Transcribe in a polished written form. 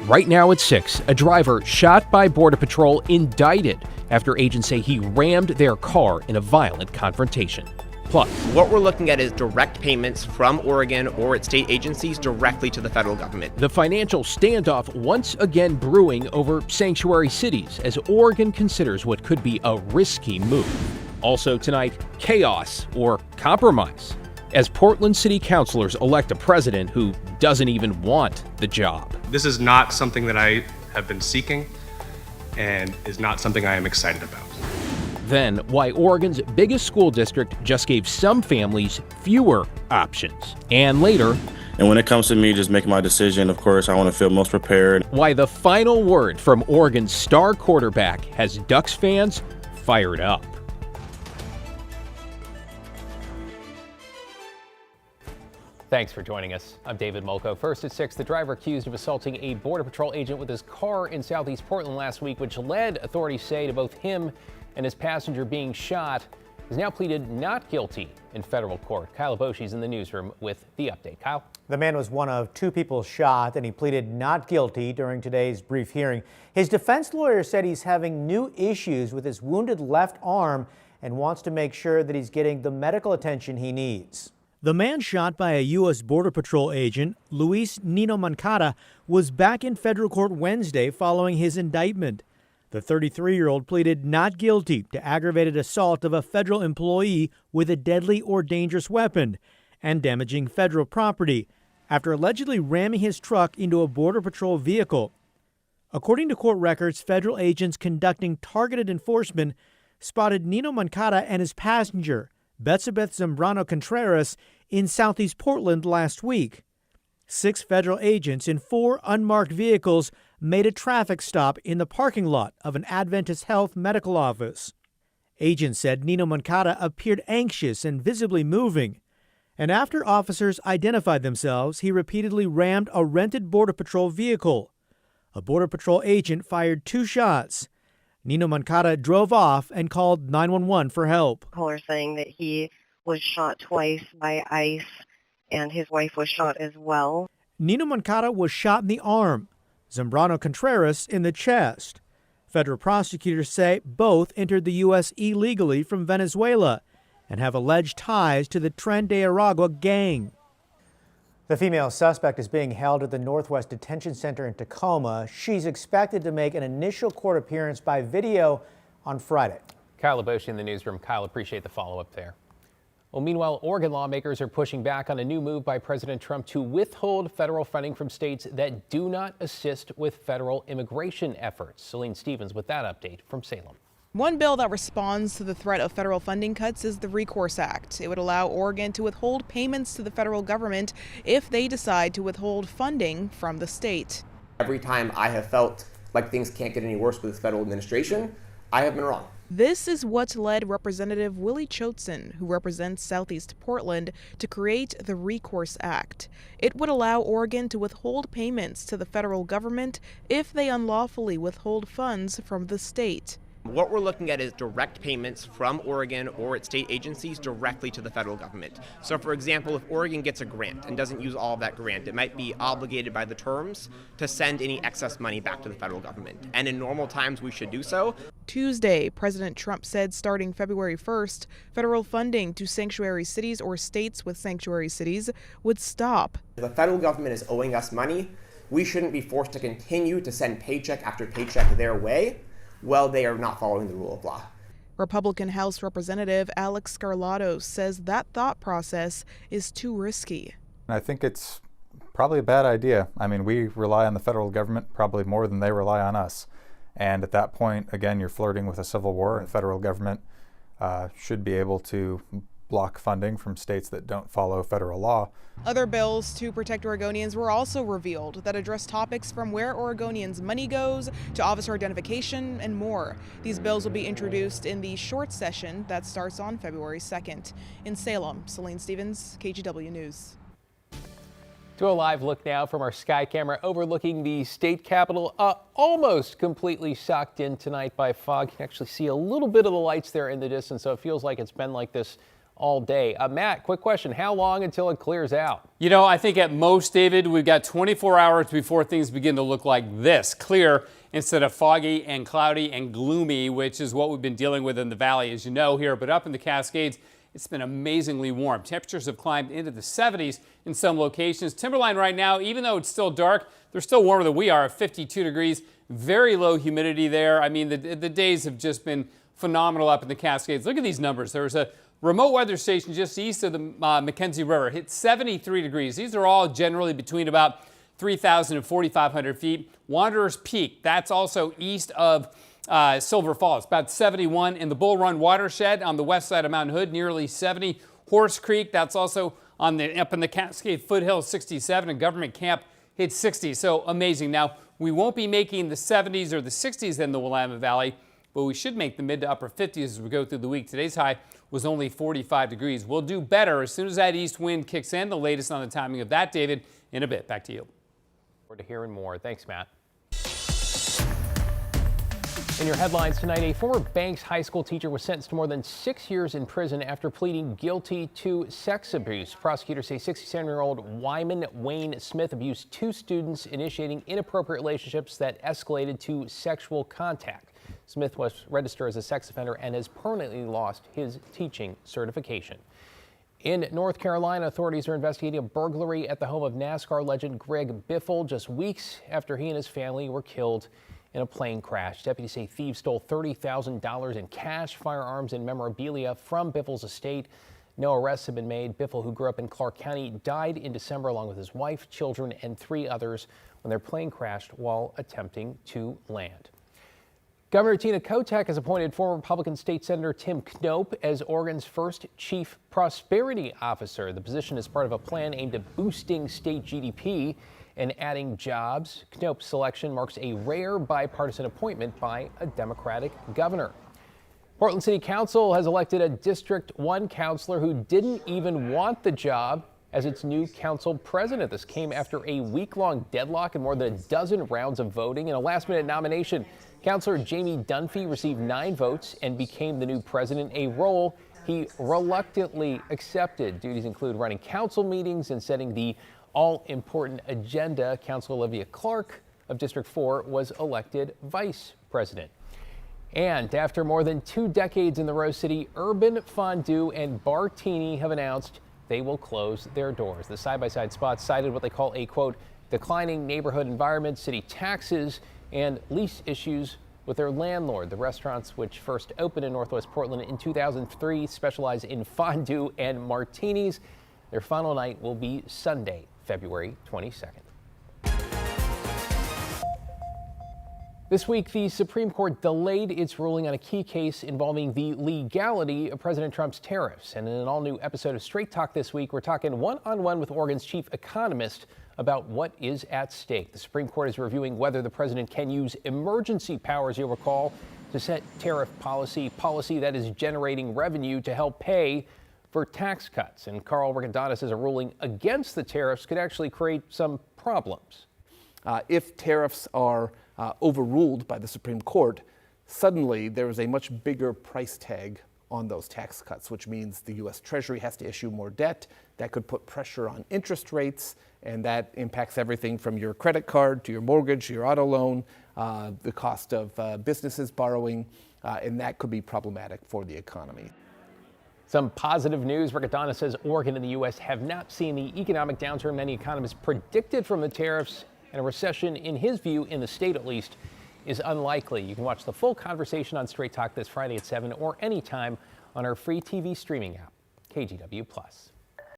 Right now at 6, a driver shot by Border Patrol indicted after agents say he rammed their car in a violent confrontation. Plus, what we're looking at is direct payments from Oregon or its state agencies directly to the federal government. The financial standoff once again brewing over sanctuary cities as Oregon considers what could be a risky move. Also tonight, chaos or compromise as Portland city councilors elect a president who doesn't even want the job. This is not something that I have been seeking and is not something I am excited about. Then, why Oregon's biggest school district just gave some families fewer options. And later, and when it comes to me just making my decision, of course, I want to feel most prepared. Why the final word from Oregon's star quarterback has Ducks fans fired up. Thanks for joining us. I'm David Molko. First at 6, the driver accused of assaulting a Border Patrol agent with his car in southeast Portland last week, which led, authorities say, to both him and his passenger being shot, has now pleaded not guilty in federal court. Kyle Boshi's in the newsroom with the update. Kyle? The man was one of 2 people shot, and he pleaded not guilty during today's brief hearing. His defense lawyer said he's having new issues with his wounded left arm and wants to make sure that he's getting the medical attention he needs. The man shot by a U.S. Border Patrol agent, Luis Nino Moncada, was back in federal court Wednesday following his indictment. The 33-year-old pleaded not guilty to aggravated assault of a federal employee with a deadly or dangerous weapon and damaging federal property after allegedly ramming his truck into a Border Patrol vehicle. According to court records, federal agents conducting targeted enforcement spotted Nino Moncada and his passenger, Betsabeth Zambrano Contreras, in southeast Portland last week. 6 federal agents in 4 unmarked vehicles made a traffic stop in the parking lot of an Adventist Health medical office. Agents said Nino Moncada appeared anxious and visibly moving, and after officers identified themselves, he repeatedly rammed a rented Border Patrol vehicle. A Border Patrol agent fired 2 shots. Nino Moncada drove off and called 911 for help. Caller saying that he was shot twice by ICE and his wife was shot as well. Nino Moncada was shot in the arm, Zambrano Contreras in the chest. Federal prosecutors say both entered the U.S. illegally from Venezuela and have alleged ties to the Tren de Aragua gang. The female suspect is being held at the Northwest Detention Center in Tacoma. She's expected to make an initial court appearance by video on Friday. Kyle Boshi in the newsroom. Kyle, appreciate the follow-up there. Well, meanwhile, Oregon lawmakers are pushing back on a new move by President Trump to withhold federal funding from states that do not assist with federal immigration efforts. Celine Stevens with that update from Salem. One bill that responds to the threat of federal funding cuts is the Recourse Act. It would allow Oregon to withhold payments to the federal government if they decide to withhold funding from the state. Every time I have felt like things can't get any worse with this federal administration, I have been wrong. This is what led Representative Willie Choatson, who represents Southeast Portland, to create the Recourse Act. It would allow Oregon to withhold payments to the federal government if they unlawfully withhold funds from the state. What we're looking at is direct payments from Oregon or its state agencies directly to the federal government. So for example, if Oregon gets a grant and doesn't use all of that grant, it might be obligated by the terms to send any excess money back to the federal government. And in normal times, we should do so. Tuesday, President Trump said starting February 1st, federal funding to sanctuary cities or states with sanctuary cities would stop. If the federal government is owing us money, we shouldn't be forced to continue to send paycheck after paycheck their way. Well, they are not following the rule of law. Republican House Representative Alex Scarlato says that thought process is too risky. I think it's probably a bad idea. I mean, we rely on the federal government probably more than they rely on us. And at that point, again, you're flirting with a civil war, and the federal government should be able to block funding from states that don't follow federal law. Other bills to protect Oregonians were also revealed that address topics from where Oregonians' money goes to officer identification and more. These bills will be introduced in the short session that starts on February 2nd. In Salem, Celine Stevens, KGW News. To a live look now from our sky camera overlooking the state capitol, almost completely sucked in tonight by fog. You can actually see a little bit of the lights there in the distance, so it feels like it's been like this all day. Matt, quick question. How long until it clears out? You know, I think at most, David, we've got 24 hours before things begin to look like this, clear instead of foggy and cloudy and gloomy, which is what we've been dealing with in the valley, as you know, here. But up in the Cascades, it's been amazingly warm. Temperatures have climbed into the 70s in some locations. Timberline right now, even though it's still dark, they're still warmer than we are at 52 degrees. Very low humidity there. I mean, the days have just been phenomenal up in the Cascades. Look at these numbers. There was a remote weather station just east of the Mackenzie River. Hit 73 degrees. These are all generally between about 3,000 and 4,500 feet. Wanderers Peak, that's also east of Silver Falls, about 71. In the Bull Run watershed on the west side of Mount Hood, nearly 70. Horse Creek, that's also up in the Cascade foothills, 67. And Government Camp hit 60. So amazing. Now, we won't be making the 70s or the 60s in the Willamette Valley, but we should make the mid to upper 50s as we go through the week. Today's high was only 45 degrees. We'll do better as soon as that east wind kicks in. The latest on the timing of that, David, in a bit. Back to you. Forward to hearing more. Thanks, Matt. In your headlines tonight, a former Banks High School teacher was sentenced to more than 6 years in prison after pleading guilty to sex abuse. Prosecutors say 67-year-old Wyman Wayne Smith abused 2 students, initiating inappropriate relationships that escalated to sexual contact. Smith was registered as a sex offender and has permanently lost his teaching certification. In North Carolina, authorities are investigating a burglary at the home of NASCAR legend Greg Biffle just weeks after he and his family were killed in a plane crash. Deputies say thieves stole $30,000 in cash, firearms, and memorabilia from Biffle's estate. No arrests have been made. Biffle, who grew up in Clark County, died in December along with his wife, children, and 3 others when their plane crashed while attempting to land. Governor Tina Kotek has appointed former Republican State Senator Tim Knope as Oregon's first Chief Prosperity Officer. The position is part of a plan aimed at boosting state GDP and adding jobs. Knope's selection marks a rare bipartisan appointment by a Democratic governor. Portland City Council has elected a District 1 councilor who didn't even want the job as its new council president. This came after a week-long deadlock and more than a dozen rounds of voting. In a last-minute nomination, Councilor Jamie Dunphy received 9 votes and became the new president, a role he reluctantly accepted. Duties include running council meetings and setting the all-important agenda. Councilor Olivia Clark of District 4 was elected vice president. And after more than 2 decades in the Rose City, Urban Fondue and Bartini have announced they will close their doors. The side-by-side spots cited what they call a, quote, declining neighborhood environment, city taxes, and lease issues with their landlord. The restaurants, which first opened in Northwest Portland in 2003, specialize in fondue and martinis. Their final night will be Sunday, February 22nd. This week, the Supreme Court delayed its ruling on a key case involving the legality of President Trump's tariffs. And in an all-new episode of Straight Talk this week, we're talking one-on-one with Oregon's chief economist about what is at stake. The Supreme Court is reviewing whether the president can use emergency powers, you'll recall, to set tariff policy that is generating revenue to help pay for tax cuts. And Carl Rigondeaux says a ruling against the tariffs could actually create some problems. If tariffs are overruled by the Supreme Court, suddenly there is a much bigger price tag on those tax cuts, which means the U.S. Treasury has to issue more debt. That could put pressure on interest rates, and that impacts everything from your credit card to your mortgage, your auto loan, the cost of businesses borrowing, and that could be problematic for the economy. Some positive news. Rigondeaux says Oregon and the U.S. have not seen the economic downturn many economists predicted from the tariffs, and a recession, in his view, in the state at least, is unlikely. You can watch the full conversation on Straight Talk this Friday at 7 or anytime on our free TV streaming app, KGW+.